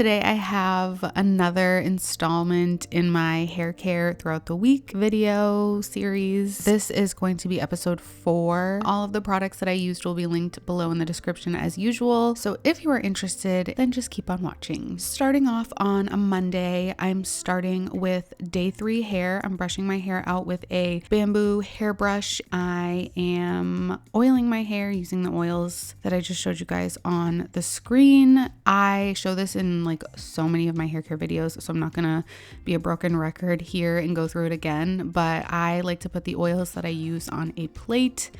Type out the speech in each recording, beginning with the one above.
Today I have another installment in my hair care throughout the week video series. This is going to be episode 4. All of the products that I used will be linked below in the description as usual. So if you are interested, then just keep on watching. Starting off on a Monday, I'm starting with day 3 hair. I'm brushing my hair out with a bamboo hairbrush. I am oiling my hair using the oils that I just showed you guys on the screen. I show this in like so many of my hair care videos, so I'm not gonna be a broken record here and go through it again, but I like to put the oils that I use on a plate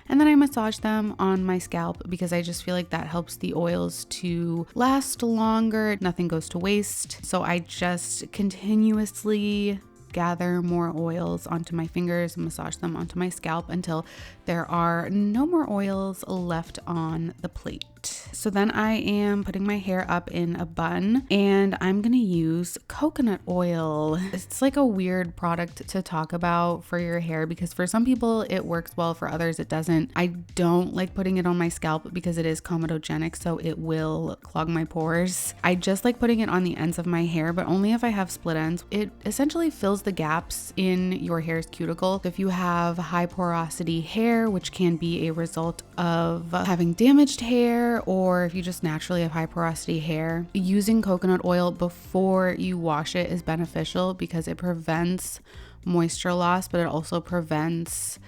and then I massage them on my scalp because I just feel like that helps the oils to last longer. Nothing goes to waste. So I just continuously gather more oils onto my fingers and massage them onto my scalp until there are no more oils left on the plate. So then I am putting my hair up in a bun and I'm gonna use coconut oil. It's like a weird product to talk about for your hair because for some people it works well, for others it doesn't. I don't like putting it on my scalp because it is comedogenic, so it will clog my pores. I just like putting it on the ends of my hair, but only if I have split ends. It essentially fills the gaps in your hair's cuticle. If you have high porosity hair, which can be a result of having damaged hair, or if you just naturally have high porosity hair, using coconut oil before you wash it is beneficial because it prevents moisture loss, but it also prevents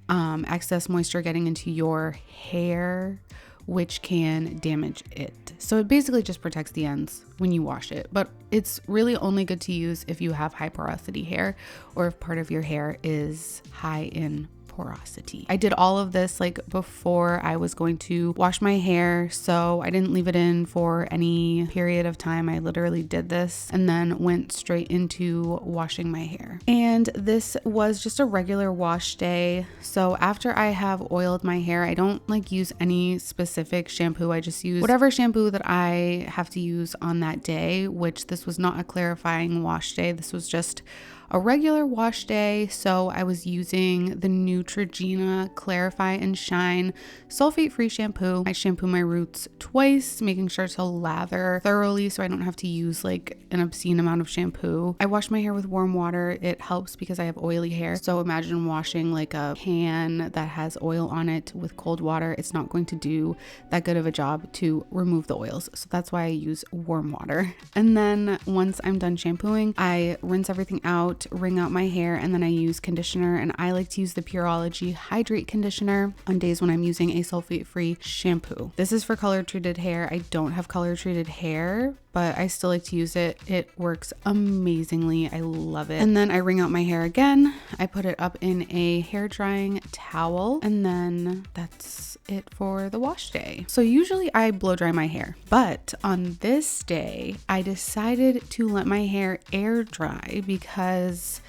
excess moisture getting into your hair, which can damage it. So it basically just protects the ends when you wash it, but it's really only good to use if you have high porosity hair or if part of your hair is high in porosity. I did all of this like before I was going to wash my hair, so I didn't leave it in for any period of time. I literally did this and then went straight into washing my hair. And this was just a regular wash day. So after I have oiled my hair, I don't like use any specific shampoo. I just use whatever shampoo that I have to use on that day, which this was not a clarifying wash day. This was just a regular wash day. So I was using the Neutrogena Clarify and Shine sulfate-free shampoo. I shampoo my roots twice, making sure to lather thoroughly so I don't have to use like an obscene amount of shampoo. I wash my hair with warm water. It helps because I have oily hair. So imagine washing like a pan that has oil on it with cold water. It's not going to do that good of a job to remove the oils. So that's why I use warm water. And then once I'm done shampooing, I rinse everything out, wring out my hair, and then I use conditioner, and I like to use the Pureology Hydrate conditioner on days when I'm using a sulfate-free shampoo. This is for color treated hair. I don't have color treated hair, but I still like to use it. It works amazingly. I love it. And then I wring out my hair again. I put it up in a hair drying towel, and then that's it for the wash day. So usually I blow dry my hair, but on this day I decided to let my hair air dry because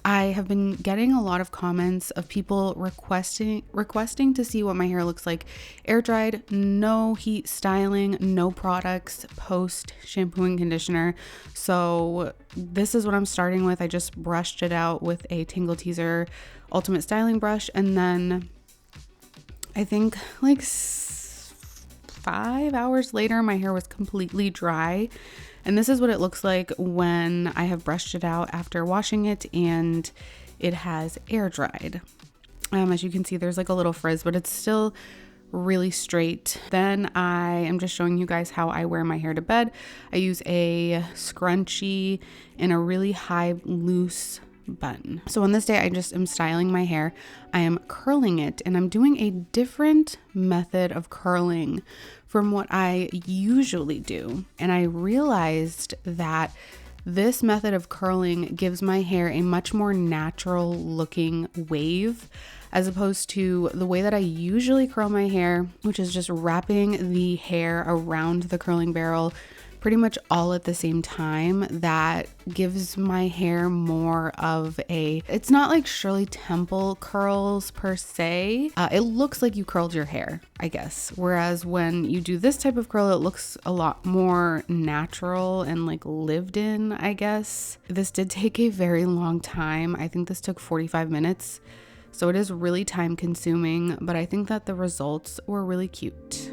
I have been getting a lot of comments of people requesting to see what my hair looks like air dried, no heat styling, no products, post shampoo and conditioner. So this is what I'm starting with. I just brushed it out with a Tangle Teezer Ultimate Styling Brush, and then I think like 5 hours later my hair was completely dry. And this is what it looks like when I have brushed it out after washing it and it has air dried. As you can see, there's like a little frizz, but it's still really straight. Then I am just showing you guys how I wear my hair to bed. I use a scrunchie in a really high loose bun. So on this day, I just am styling my hair. I am curling it, and I'm doing a different method of curling from what I usually do. And I realized that this method of curling gives my hair a much more natural looking wave, as opposed to the way that I usually curl my hair, which is just wrapping the hair around the curling barrel pretty much all at the same time. That gives my hair more of a, it's not like Shirley Temple curls per se. It looks like you curled your hair, I guess. Whereas when you do this type of curl, it looks a lot more natural and like lived in, I guess. This did take a very long time. I think this took 45 minutes. So it is really time consuming, but I think that the results were really cute.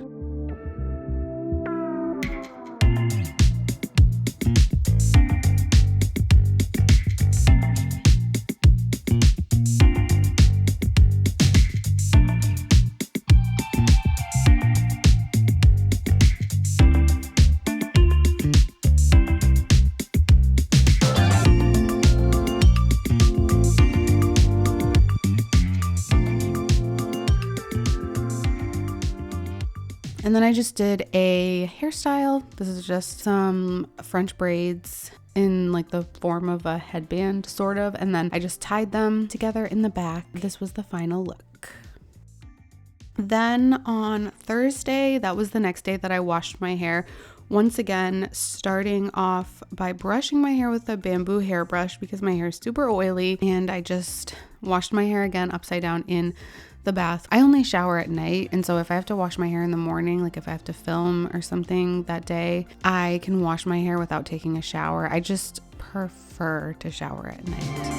And then I just did a hairstyle. This is just some French braids in like the form of a headband sort of, and then I just tied them together in the back. This was the final look. Then on Thursday, that was the next day that I washed my hair. Once again, starting off by brushing my hair with a bamboo hairbrush because my hair is super oily, and I just washed my hair again upside down in the bath. I only shower at night, and so if I have to wash my hair in the morning, like if I have to film or something that day, I can wash my hair without taking a shower. I just prefer to shower at night.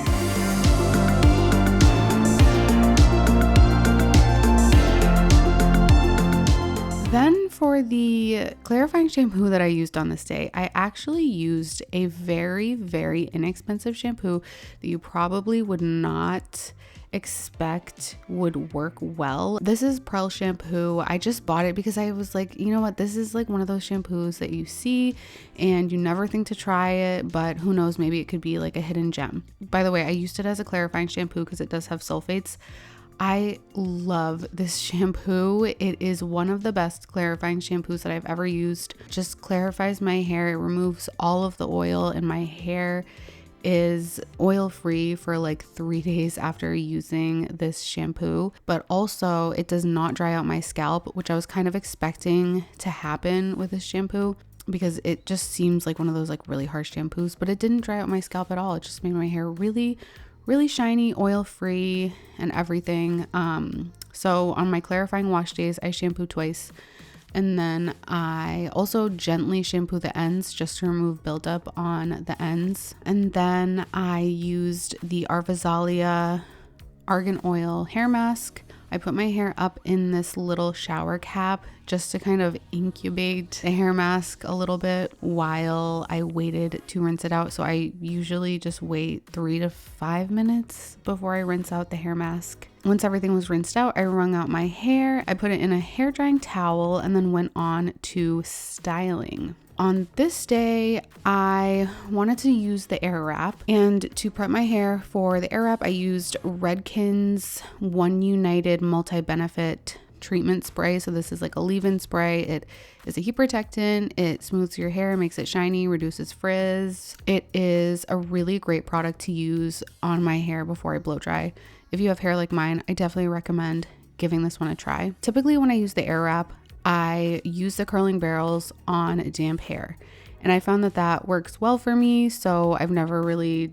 Then for the clarifying shampoo that I used on this day, I actually used a very, very inexpensive shampoo that you probably would not expect would work well. This is Prell shampoo. I just bought it because I was like, you know what, this is like one of those shampoos that you see and you never think to try it, but who knows, maybe it could be like a hidden gem. By the way, I used it as a clarifying shampoo because it does have sulfates. I love this shampoo. It is one of the best clarifying shampoos that I've ever used. Just clarifies my hair. It removes all of the oil, and my hair is oil free for like 3 days after using this shampoo. But also it does not dry out my scalp, which I was kind of expecting to happen with this shampoo because it just seems like one of those like really harsh shampoos, but it didn't dry out my scalp at all. It just made my hair really shiny, oil free, and everything. So on my clarifying wash days, I shampoo twice, and then I also gently shampoo the ends just to remove buildup on the ends. And then I used the Arvazallia Argan oil hair mask. I put my hair up in this little shower cap just to kind of incubate the hair mask a little bit while I waited to rinse it out. So I usually just wait 3 to 5 minutes before I rinse out the hair mask. Once everything was rinsed out, I wrung out my hair. I put it in a hair drying towel and then went on to styling. On this day, I wanted to use the Airwrap, and to prep my hair for the Airwrap, I used Redken's One United Multi-Benefit Treatment Spray. So this is like a leave-in spray. It is a heat protectant. It smooths your hair, makes it shiny, reduces frizz. It is a really great product to use on my hair before I blow dry. If you have hair like mine, I definitely recommend giving this one a try. Typically when I use the Airwrap, I use the curling barrels on damp hair, and I found that that works well for me. So I've never really,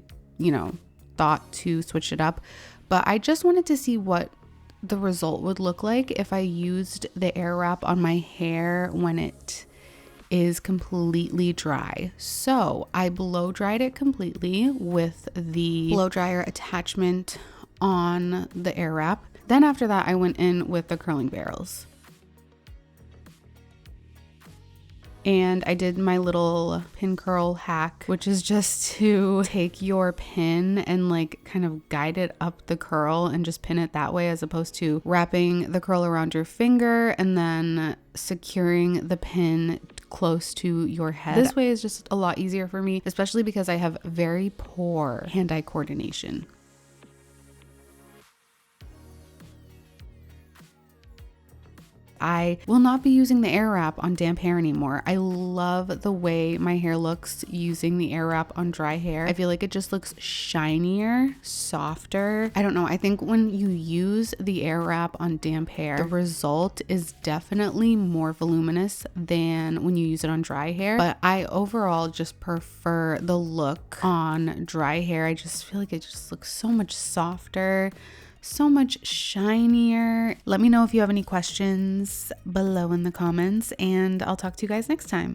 thought to switch it up, but I just wanted to see what the result would look like if I used the Airwrap on my hair when it is completely dry. So I blow dried it completely with the blow dryer attachment on the Airwrap. Then after that, I went in with the curling barrels. And I did my little pin curl hack, which is just to take your pin and like kind of guide it up the curl and just pin it that way, as opposed to wrapping the curl around your finger and then securing the pin close to your head. This way is just a lot easier for me, especially because I have very poor hand-eye coordination. I will not be using the Airwrap on damp hair anymore. I love the way my hair looks using the Airwrap on dry hair. I feel like it just looks shinier, softer. I don't know. I think when you use the Airwrap on damp hair, the result is definitely more voluminous than when you use it on dry hair. But I overall just prefer the look on dry hair. I just feel like it just looks so much softer, so much shinier. Let me know if you have any questions below in the comments, and I'll talk to you guys next time.